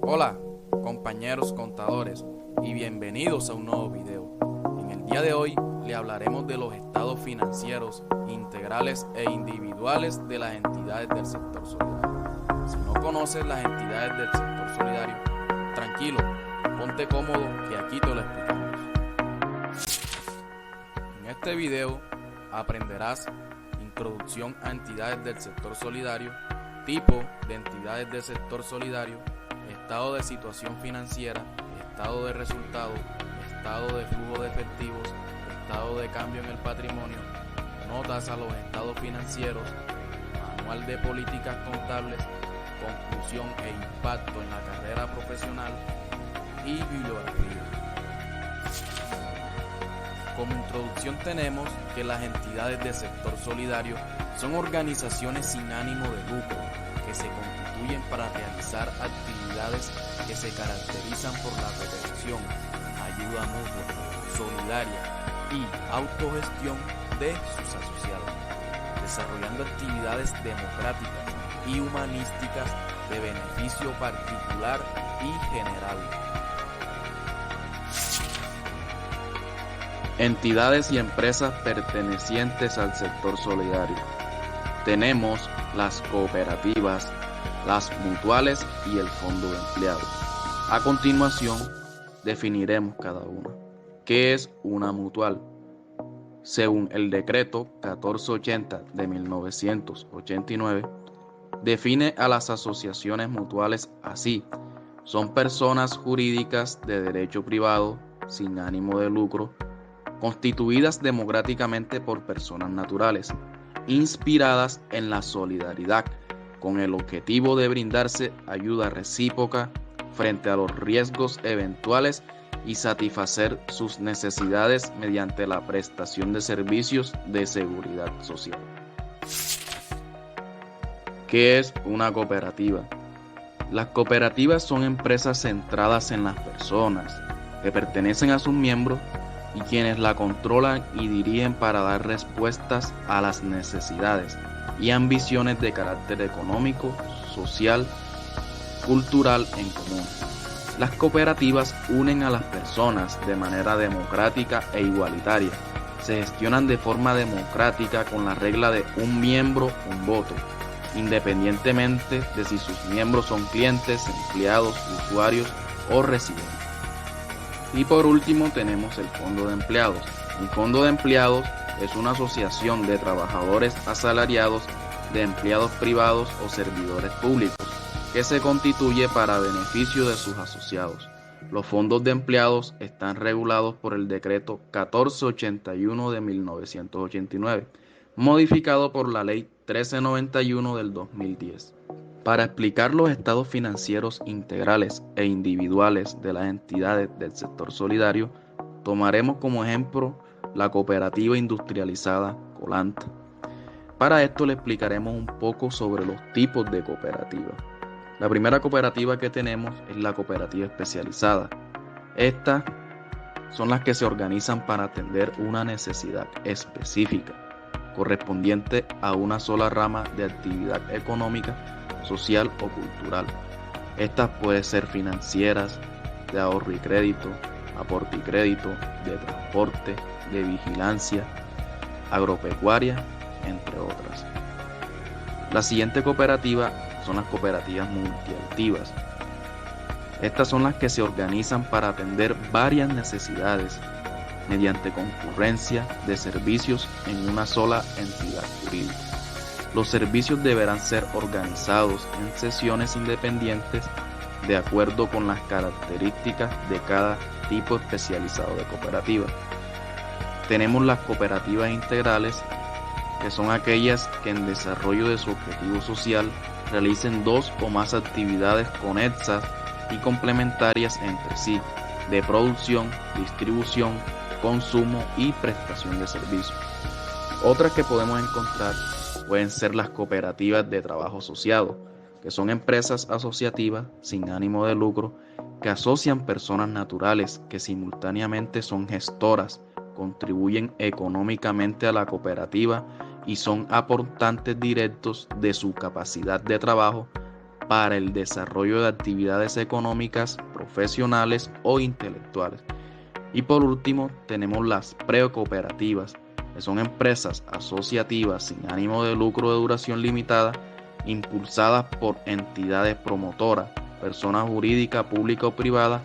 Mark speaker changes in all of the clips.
Speaker 1: Hola, compañeros contadores, y bienvenidos a un nuevo video. En el día de hoy le hablaremos de los estados financieros integrales e individuales de las entidades del sector solidario. Si no conoces las entidades del sector solidario, tranquilo, ponte cómodo que aquí te lo explicamos. En este video aprenderás introducción a entidades del sector solidario, tipo de entidades del sector solidario, estado de situación financiera, estado de resultados, estado de flujo de efectivos, estado de cambio en el patrimonio, notas a los estados financieros, manual de políticas contables, conclusión e impacto en la carrera profesional y bibliografía. Como introducción tenemos que las entidades del sector solidario son organizaciones sin ánimo de lucro que se constituyen para realizar actividades que se caracterizan por la cooperación, ayuda mutua, solidaria y autogestión de sus asociados, desarrollando actividades democráticas y humanísticas de beneficio particular y general.
Speaker 2: Entidades y empresas pertenecientes al sector solidario. Tenemos las cooperativas, las mutuales y el fondo de empleados. A continuación, definiremos cada una. ¿Qué es una mutual? Según el decreto 1480 de 1989, define a las asociaciones mutuales así: son personas jurídicas de derecho privado, sin ánimo de lucro, constituidas democráticamente por personas naturales, inspiradas en la solidaridad, con el objetivo de brindarse ayuda recíproca frente a los riesgos eventuales y satisfacer sus necesidades mediante la prestación de servicios de seguridad social. ¿Qué es una cooperativa? Las cooperativas son empresas centradas en las personas que pertenecen a sus miembros y quienes la controlan y dirigen para dar respuestas a las necesidades y ambiciones de carácter económico, social, cultural en común. Las cooperativas unen a las personas de manera democrática e igualitaria. Se gestionan de forma democrática con la regla de un miembro, un voto, independientemente de si sus miembros son clientes, empleados, usuarios o residentes. Y por último tenemos el fondo de empleados. Un fondo de empleados es una asociación de trabajadores asalariados, de empleados privados o servidores públicos que se constituye para beneficio de sus asociados. Los fondos de empleados están regulados por el decreto 1481 de 1989, modificado por la ley 1391 del 2010. Para explicar los estados financieros integrales e individuales de las entidades del sector solidario, tomaremos como ejemplo la cooperativa industrializada Colanta. Para esto le explicaremos un poco sobre los tipos de cooperativas. La primera cooperativa que tenemos es la cooperativa especializada. Estas son las que se organizan para atender una necesidad específica, correspondiente a una sola rama de actividad económica, social o cultural. Estas pueden ser financieras, de ahorro y crédito, aporte y crédito, de transporte, de vigilancia, agropecuaria, entre otras. La siguiente cooperativa son las cooperativas multiactivas. Estas son las que se organizan para atender varias necesidades mediante concurrencia de servicios en una sola entidad jurídica. Los servicios deberán ser organizados en sesiones independientes de acuerdo con las características de cada tipo especializado de cooperativa. Tenemos las cooperativas integrales, que son aquellas que en desarrollo de su objetivo social realicen dos o más actividades conexas y complementarias entre sí, de producción, distribución, consumo y prestación de servicios. Otras que podemos encontrar pueden ser las cooperativas de trabajo asociado, que son empresas asociativas sin ánimo de lucro que asocian personas naturales que simultáneamente son gestoras, contribuyen económicamente a la cooperativa y son aportantes directos de su capacidad de trabajo para el desarrollo de actividades económicas, profesionales o intelectuales. Y por último, tenemos las precooperativas, que son empresas asociativas sin ánimo de lucro de duración limitada, impulsadas por entidades promotoras, personas jurídicas, públicas o privadas,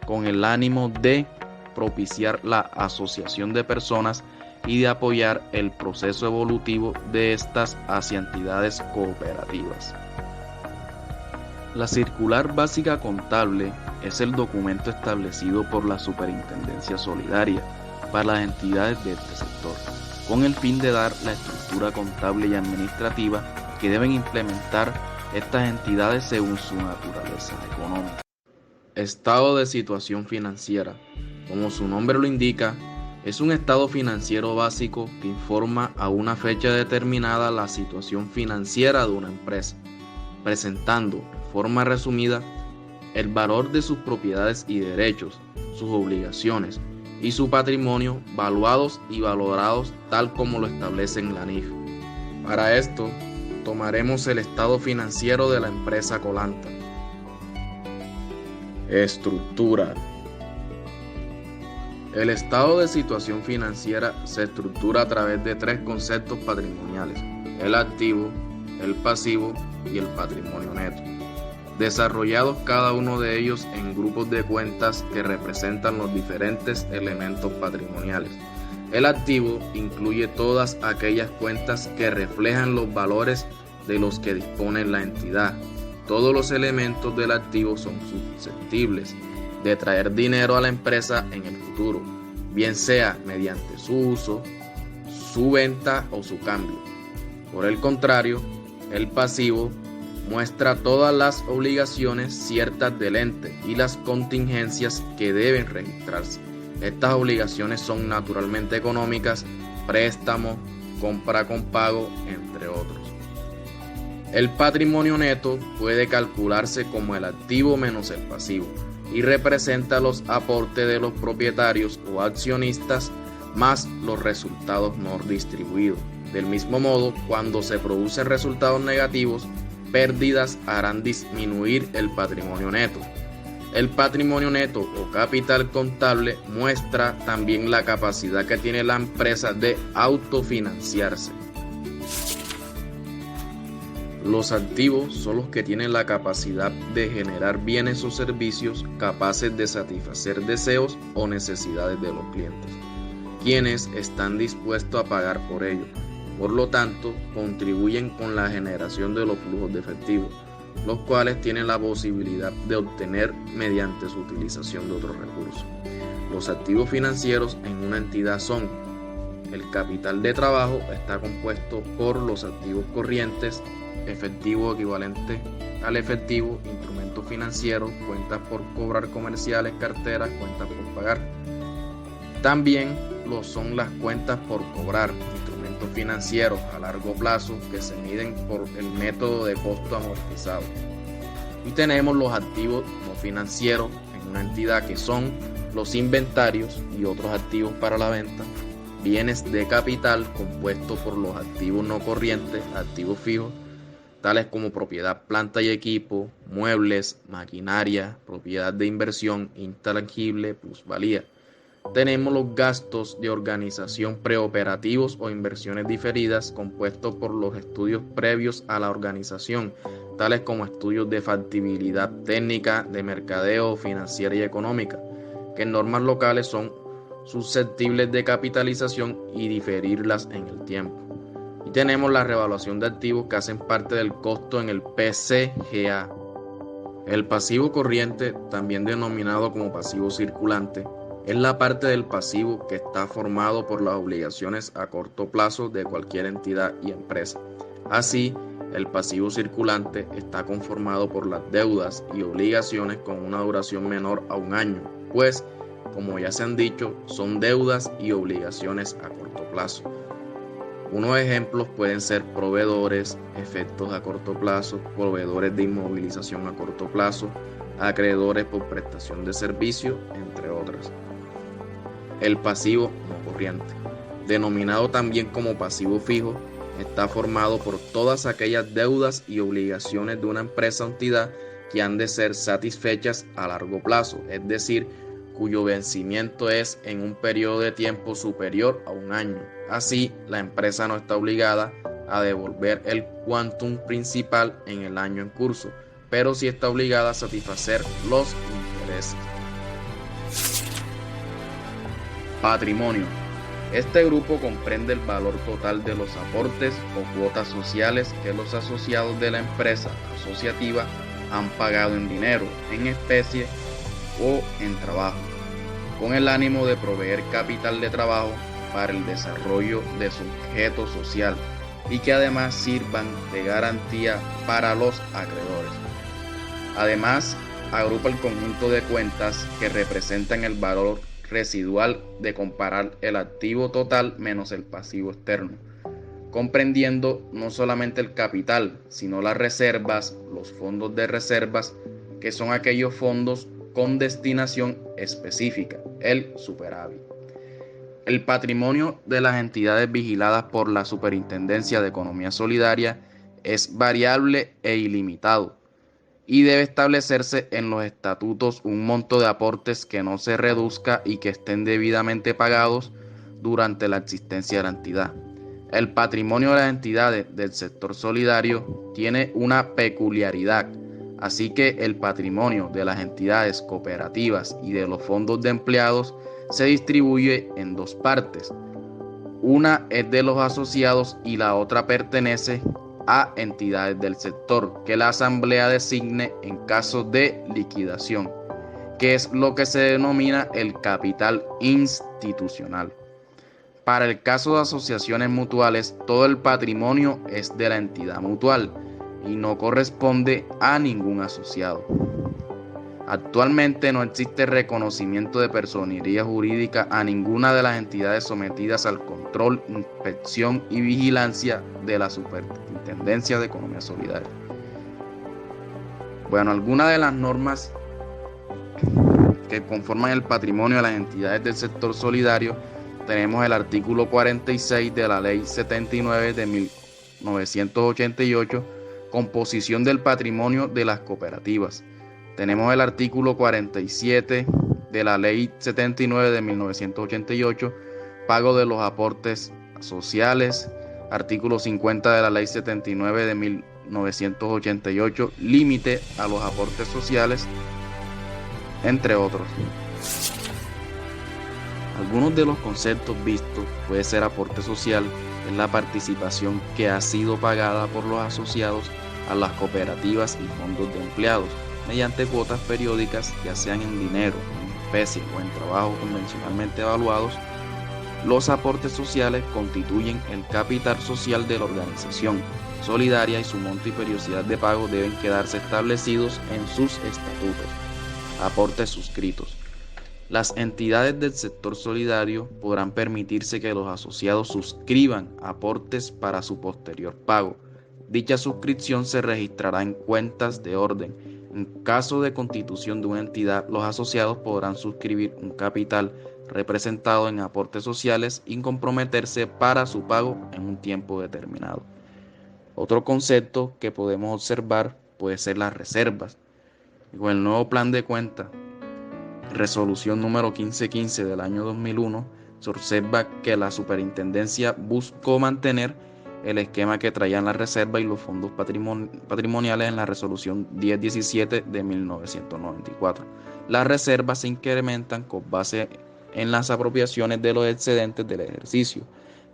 Speaker 2: con el ánimo de propiciar la asociación de personas y de apoyar el proceso evolutivo de estas hacia entidades cooperativas. La circular básica contable es el documento establecido por la Superintendencia Solidaria para las entidades de este sector, con el fin de dar la estructura contable y administrativa que deben implementar estas entidades según su naturaleza económica. Estado de situación financiera. Como su nombre lo indica, es un estado financiero básico que informa a una fecha determinada la situación financiera de una empresa, presentando, en forma resumida, el valor de sus propiedades y derechos, sus obligaciones y su patrimonio valuados y valorados tal como lo establece en la NIF. Para esto, tomaremos el estado financiero de la empresa Colanta. Estructura. El estado de situación financiera se estructura a través de tres conceptos patrimoniales: el activo, el pasivo y el patrimonio neto, desarrollados cada uno de ellos en grupos de cuentas que representan los diferentes elementos patrimoniales. El activo incluye todas aquellas cuentas que reflejan los valores de los que dispone la entidad. Todos los elementos del activo son susceptibles de traer dinero a la empresa en el futuro, bien sea mediante su uso, su venta o su cambio. Por el contrario, el pasivo muestra todas las obligaciones ciertas del ente y las contingencias que deben registrarse. Estas obligaciones son naturalmente económicas, préstamo, compra con pago, entre otros. El patrimonio neto puede calcularse como el activo menos el pasivo y representa los aportes de los propietarios o accionistas más los resultados no distribuidos. Del mismo modo, cuando se producen resultados negativos, pérdidas harán disminuir el patrimonio neto. El patrimonio neto o capital contable muestra también la capacidad que tiene la empresa de autofinanciarse. Los activos son los que tienen la capacidad de generar bienes o servicios capaces de satisfacer deseos o necesidades de los clientes, quienes están dispuestos a pagar por ello. Por lo tanto, contribuyen con la generación de los flujos de efectivo, los cuales tienen la posibilidad de obtener mediante su utilización de otros recursos. Los activos financieros en una entidad son: el capital de trabajo está compuesto por los activos corrientes, efectivo equivalente al efectivo, instrumentos financieros, cuentas por cobrar comerciales, carteras, cuentas por pagar. También lo son las cuentas por cobrar, instrumentos financieros a largo plazo que se miden por el método de costo amortizado. Y tenemos los activos no financieros en una entidad, que son los inventarios y otros activos para la venta, bienes de capital compuestos por los activos no corrientes, activos fijos, tales como propiedad, planta y equipo, muebles, maquinaria, propiedad de inversión, intangible, plusvalía. Tenemos los gastos de organización preoperativos o inversiones diferidas, compuestos por los estudios previos a la organización, tales como estudios de factibilidad técnica, de mercadeo, financiera y económica, que en normas locales son susceptibles de capitalización y diferirlas en el tiempo. Y tenemos la revaluación de activos que hacen parte del costo en el PCGA. El pasivo corriente, también denominado como pasivo circulante, es la parte del pasivo que está formado por las obligaciones a corto plazo de cualquier entidad y empresa. Así, el pasivo circulante está conformado por las deudas y obligaciones con una duración menor a un año, pues, como ya se han dicho, son deudas y obligaciones a corto plazo. Unos ejemplos pueden ser proveedores, efectos a corto plazo, proveedores de inmovilización a corto plazo, acreedores por prestación de servicio, entre otras. El pasivo no corriente, denominado también como pasivo fijo, está formado por todas aquellas deudas y obligaciones de una empresa o entidad que han de ser satisfechas a largo plazo, es decir, cuyo vencimiento es en un periodo de tiempo superior a un año. Así, la empresa no está obligada a devolver el quantum principal en el año en curso, pero sí está obligada a satisfacer los intereses. Patrimonio. Este grupo comprende el valor total de los aportes o cuotas sociales que los asociados de la empresa asociativa han pagado en dinero, en especie o en trabajo, con el ánimo de proveer capital de trabajo para el desarrollo de su objeto social y que además sirvan de garantía para los acreedores. Además, agrupa el conjunto de cuentas que representan el valor residual de comparar el activo total menos el pasivo externo, comprendiendo no solamente el capital, sino las reservas, los fondos de reservas, que son aquellos fondos con destinación específica, el superávit. El patrimonio de las entidades vigiladas por la Superintendencia de Economía Solidaria es variable e ilimitado y debe establecerse en los estatutos un monto de aportes que no se reduzca y que estén debidamente pagados durante la existencia de la entidad. El patrimonio de las entidades del sector solidario tiene una peculiaridad, así que el patrimonio de las entidades cooperativas y de los fondos de empleados se distribuye en dos partes. Una es de los asociados y la otra pertenece a entidades del sector que la asamblea designe en caso de liquidación, que es lo que se denomina el capital institucional. Para el caso de asociaciones mutuales, todo el patrimonio es de la entidad mutual y no corresponde a ningún asociado. Actualmente no existe reconocimiento de personería jurídica a ninguna de las entidades sometidas al control, inspección y vigilancia de la Superintendencia de Economía Solidaria. Bueno, algunas de las normas que conforman el patrimonio de las entidades del sector solidario, tenemos el artículo 46 de la Ley 79 de 1988, composición del patrimonio de las cooperativas. Tenemos el artículo 47 de la Ley 79 de 1988, pago de los aportes sociales. Artículo 50 de la Ley 79 de 1988, límite a los aportes sociales, entre otros. Algunos de los conceptos vistos puede ser aporte social, es la participación que ha sido pagada por los asociados a las cooperativas y fondos de empleados, mediante cuotas periódicas, ya sean en dinero, en especie o en trabajo convencionalmente evaluados. Los aportes sociales constituyen el capital social de la organización solidaria y su monto y periodicidad de pago deben quedarse establecidos en sus estatutos. Aportes suscritos. Las entidades del sector solidario podrán permitirse que los asociados suscriban aportes para su posterior pago. Dicha suscripción se registrará en cuentas de orden. En caso de constitución de una entidad, los asociados podrán suscribir un capital representado en aportes sociales y comprometerse para su pago en un tiempo determinado. Otro concepto que podemos observar puede ser las reservas. Con el nuevo plan de cuenta, resolución número 1515 del año 2001, se observa que la superintendencia buscó mantener el esquema que traían las reservas y los fondos patrimoniales en la resolución 1017 de 1994. Las reservas se incrementan con base en las apropiaciones de los excedentes del ejercicio,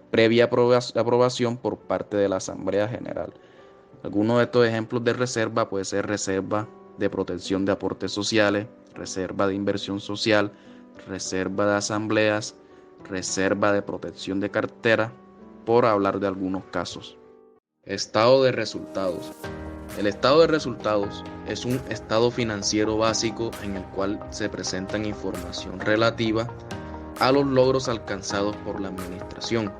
Speaker 2: previa aprobación por parte de la Asamblea General. Algunos de estos ejemplos de reserva puede ser reserva de protección de aportes sociales, reserva de inversión social, reserva de asambleas, reserva de protección de cartera, por hablar de algunos casos. Estado de resultados. El estado de resultados es un estado financiero básico en el cual se presentan información relativa a los logros alcanzados por la administración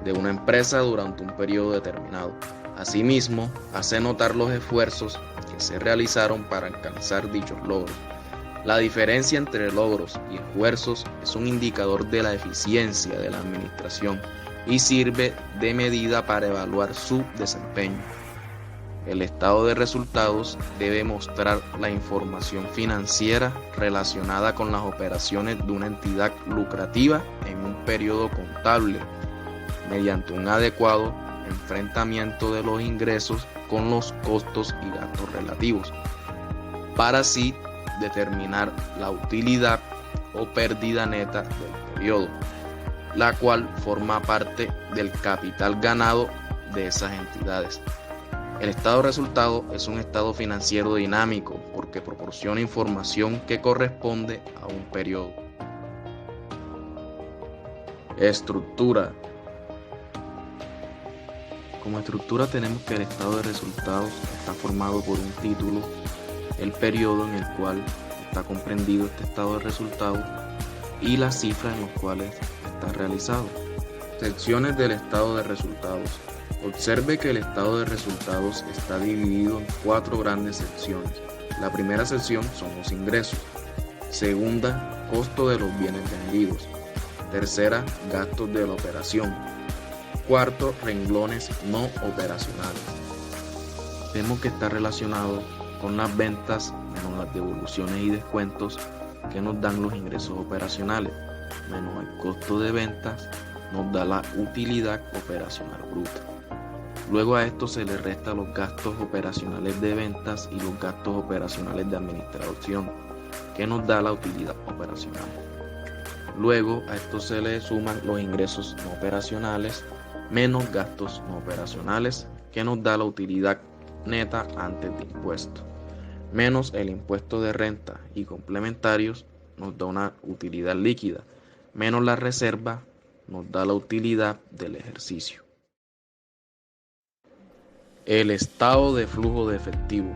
Speaker 2: de una empresa durante un periodo determinado. Asimismo, hace notar los esfuerzos que se realizaron para alcanzar dichos logros. La diferencia entre logros y esfuerzos es un indicador de la eficiencia de la administración y sirve de medida para evaluar su desempeño. El estado de resultados debe mostrar la información financiera relacionada con las operaciones de una entidad lucrativa en un periodo contable, mediante un adecuado enfrentamiento de los ingresos con los costos y gastos relativos, para así determinar la utilidad o pérdida neta del periodo, la cual forma parte del capital ganado de esas entidades. El estado de resultado es un estado financiero dinámico porque proporciona información que corresponde a un periodo. Estructura. Como estructura tenemos que el estado de resultados está formado por un título, el periodo en el cual está comprendido este estado de resultados y las cifras en las cuales está realizado. Secciones del estado de resultados. Observe que el estado de resultados está dividido en 4 grandes secciones. La primera sección son los ingresos. Segunda, costo de los bienes vendidos. Tercera, gastos de la operación. Cuarto, renglones no operacionales. Vemos que está relacionado con las ventas menos las devoluciones y descuentos que nos dan los ingresos operacionales, menos el costo de ventas nos da la utilidad operacional bruta. Luego a esto se le resta los gastos operacionales de ventas y los gastos operacionales de administración, que nos da la utilidad operacional. Luego a esto se le suman los ingresos no operacionales menos gastos no operacionales, que nos da la utilidad neta antes de impuestos, menos el impuesto de renta y complementarios nos da una utilidad líquida, menos la reserva nos da la utilidad del ejercicio. El estado de flujo de efectivo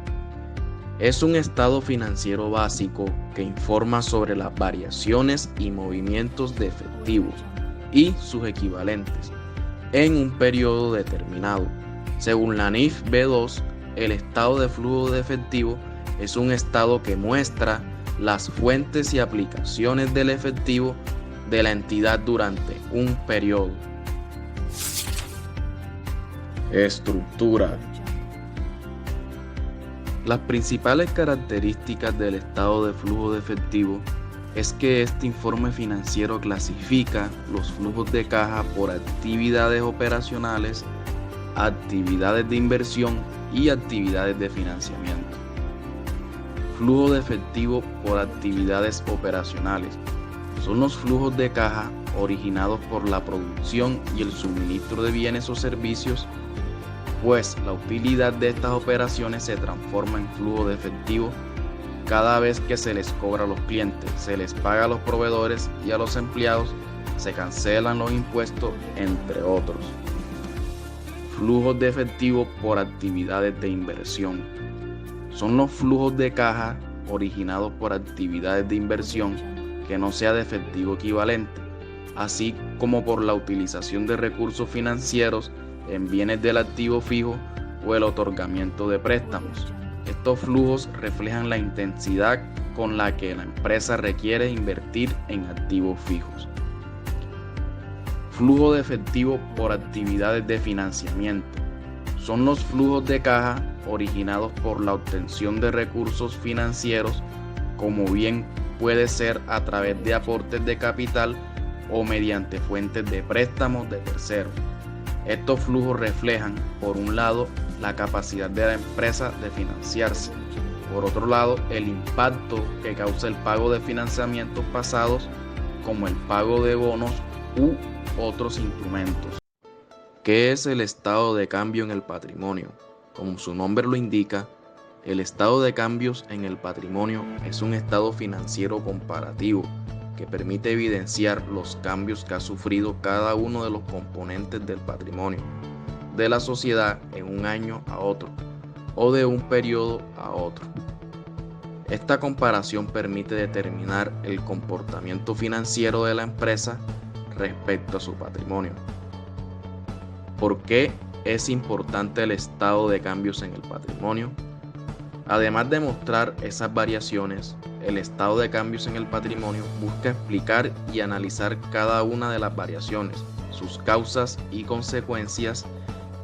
Speaker 2: es un estado financiero básico que informa sobre las variaciones y movimientos de efectivos y sus equivalentes en un periodo determinado. Según la NIF B2, el estado de flujo de efectivo es un estado que muestra las fuentes y aplicaciones del efectivo de la entidad durante un periodo. Estructura. Las principales características del estado de flujo de efectivo es que este informe financiero clasifica los flujos de caja por actividades operacionales, actividades de inversión y actividades de financiamiento. Flujo de efectivo por actividades operacionales son los flujos de caja originados por la producción y el suministro de bienes o servicios, pues la utilidad de estas operaciones se transforma en flujo de efectivo cada vez que se les cobra a los clientes, se les paga a los proveedores y a los empleados, se cancelan los impuestos, entre otros. Flujos de efectivo por actividades de inversión son los flujos de caja originados por actividades de inversión que no sea de efectivo equivalente, así como por la utilización de recursos financieros en bienes del activo fijo o el otorgamiento de préstamos. Estos flujos reflejan la intensidad con la que la empresa requiere invertir en activos fijos. Flujo de efectivo por actividades de financiamiento son los flujos de caja originados por la obtención de recursos financieros, como bien puede ser a través de aportes de capital o mediante fuentes de préstamos de terceros. Estos flujos reflejan, por un lado, la capacidad de la empresa de financiarse, por otro lado, el impacto que causa el pago de financiamientos pasados, como el pago de bonos u otros instrumentos. ¿Qué es el estado de cambio en el patrimonio? Como su nombre lo indica, el estado de cambios en el patrimonio es un estado financiero comparativo que permite evidenciar los cambios que ha sufrido cada uno de los componentes del patrimonio de la sociedad en un año a otro o de un periodo a otro. Esta comparación permite determinar el comportamiento financiero de la empresa respecto a su patrimonio. ¿Por qué es importante el estado de cambios en el patrimonio? Además de mostrar esas variaciones, el estado de cambios en el patrimonio busca explicar y analizar cada una de las variaciones, sus causas y consecuencias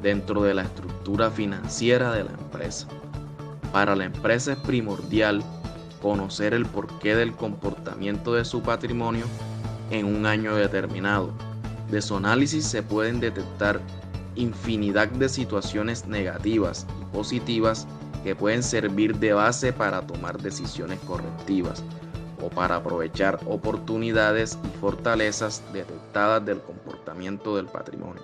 Speaker 2: dentro de la estructura financiera de la empresa. Para la empresa es primordial conocer el porqué del comportamiento de su patrimonio en un año determinado. De su análisis se pueden detectar infinidad de situaciones negativas y positivas que pueden servir de base para tomar decisiones correctivas o para aprovechar oportunidades y fortalezas detectadas del comportamiento del patrimonio.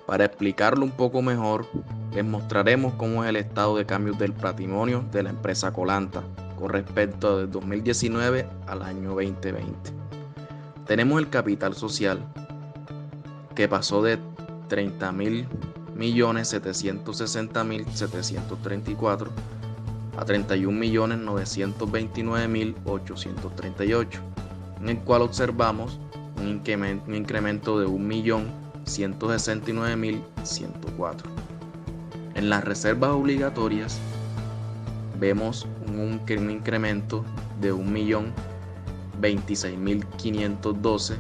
Speaker 2: Para explicarlo un poco mejor, les mostraremos cómo es el estado de cambios del patrimonio de la empresa Colanta con respecto del 2019 al año 2020. Tenemos el capital social, que pasó de 30.760.734 a 31.929.838, en el cual observamos un incremento de 1.169.104. En las reservas obligatorias vemos un incremento de 1.026.512,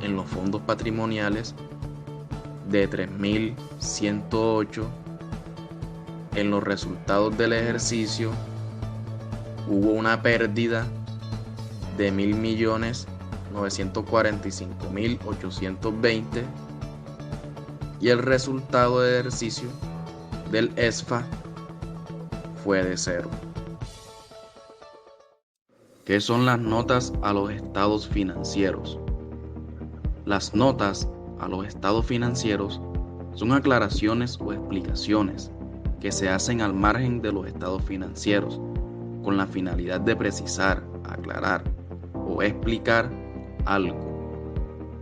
Speaker 2: en los fondos patrimoniales de 3.108, en los resultados del ejercicio hubo una pérdida de 1.945.820 y el resultado de ejercicio del ESFA fue de 0. ¿Qué son las notas a los estados financieros? Las notas a los estados financieros son aclaraciones o explicaciones que se hacen al margen de los estados financieros con la finalidad de precisar, aclarar o explicar algo.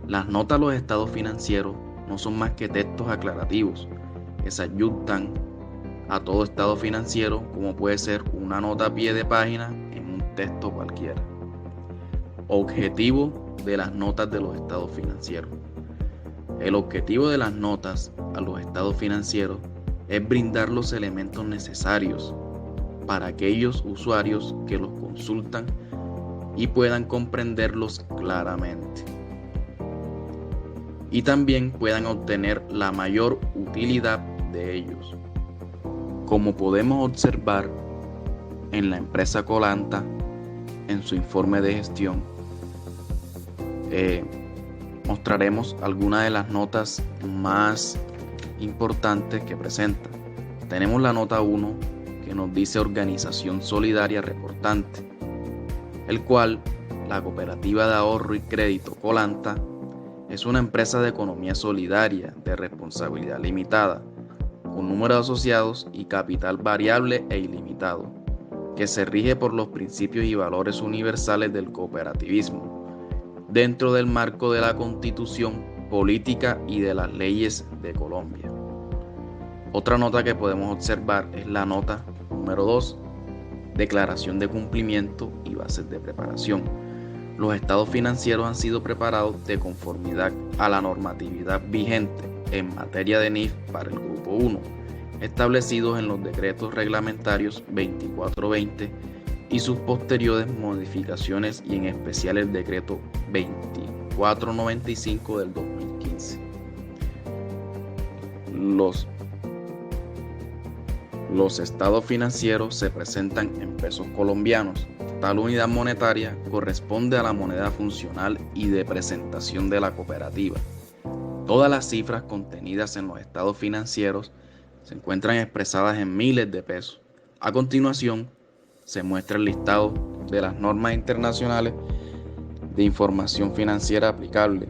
Speaker 2: Las notas a los estados financieros no son más que textos aclarativos que se adjuntan a todo estado financiero, como puede ser una nota a pie de página en un texto cualquiera. Objetivo de las notas de los estados financieros. El objetivo de las notas a los estados financieros es brindar los elementos necesarios para aquellos usuarios que los consultan y puedan comprenderlos claramente, y también puedan obtener la mayor utilidad de ellos. Como podemos observar en la empresa Colanta, en su informe de gestión, mostraremos algunas de las notas más importantes que presenta. Tenemos la nota 1, que nos dice Organización Solidaria Reportante, el cual la Cooperativa de Ahorro y Crédito Colanta es una empresa de economía solidaria de responsabilidad limitada, con número de asociados y capital variable e ilimitado, que se rige por los principios y valores universales del cooperativismo, dentro del marco de la Constitución política y de las leyes de Colombia. Otra nota que podemos observar es la nota número 2, Declaración de cumplimiento y bases de preparación. Los estados financieros han sido preparados de conformidad a la normatividad vigente en materia de NIF para el Grupo 1, establecidos en los decretos reglamentarios 2420 y sus posteriores modificaciones, y en especial el decreto 2495 del 2015. Los estados financieros se presentan en pesos colombianos. Tal unidad monetaria corresponde a la moneda funcional y de presentación de la cooperativa. Todas las cifras contenidas en los estados financieros se encuentran expresadas en miles de pesos. A continuación, se muestra el listado de las normas internacionales de información financiera aplicable.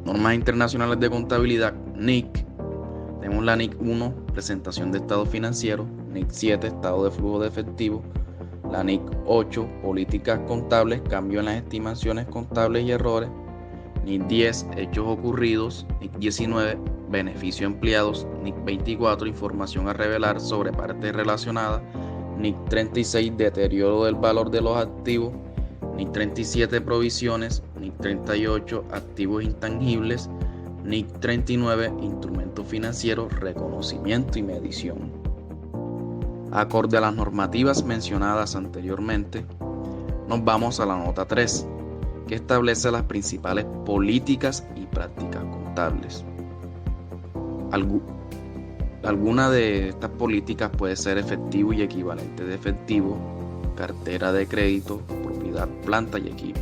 Speaker 2: Normas internacionales de contabilidad, NIC. Tenemos la NIC 1, presentación de estado financiero, NIC 7, estado de flujo de efectivo, la NIC 8, políticas contables, cambio en las estimaciones contables y errores, NIC 10, hechos ocurridos, NIC 19, beneficio empleados, NIC 24, información a revelar sobre partes relacionadas, NIC 36, deterioro del valor de los activos, NIC 37, provisiones, NIC 38, activos intangibles, NIC 39, instrumentos financieros, reconocimiento y medición. Acorde a las normativas mencionadas anteriormente, nos vamos a la nota 3, que establece las principales políticas y prácticas contables. Alguna de estas políticas puede ser efectivo y equivalente de efectivo, cartera de crédito, propiedad, planta y equipo.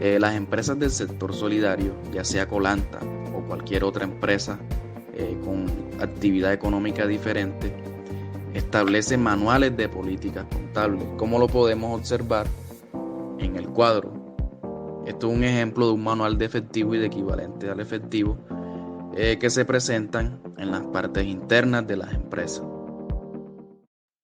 Speaker 2: Las empresas del sector solidario, ya sea Colanta o cualquier otra empresa con actividad económica diferente, establecen manuales de políticas contables, como lo podemos observar en el cuadro. Esto es un ejemplo de un manual de efectivo y de equivalente al efectivo que se presentan en las partes internas de las empresas.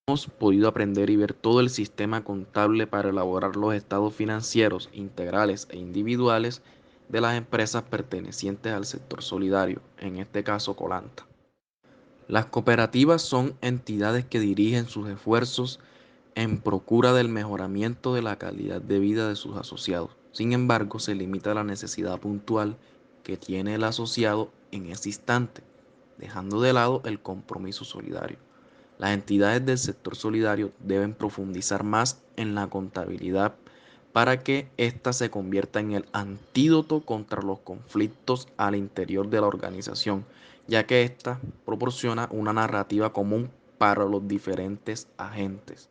Speaker 2: Hemos podido aprender y ver todo el sistema contable para elaborar los estados financieros integrales e individuales de las empresas pertenecientes al sector solidario, en este caso Colanta. Las cooperativas son entidades que dirigen sus esfuerzos en procura del mejoramiento de la calidad de vida de sus asociados. Sin embargo, se limita a la necesidad puntual que tiene el asociado en ese instante, dejando de lado el compromiso solidario. Las entidades del sector solidario deben profundizar más en la contabilidad para que ésta se convierta en el antídoto contra los conflictos al interior de la organización, ya que ésta proporciona una narrativa común para los diferentes agentes.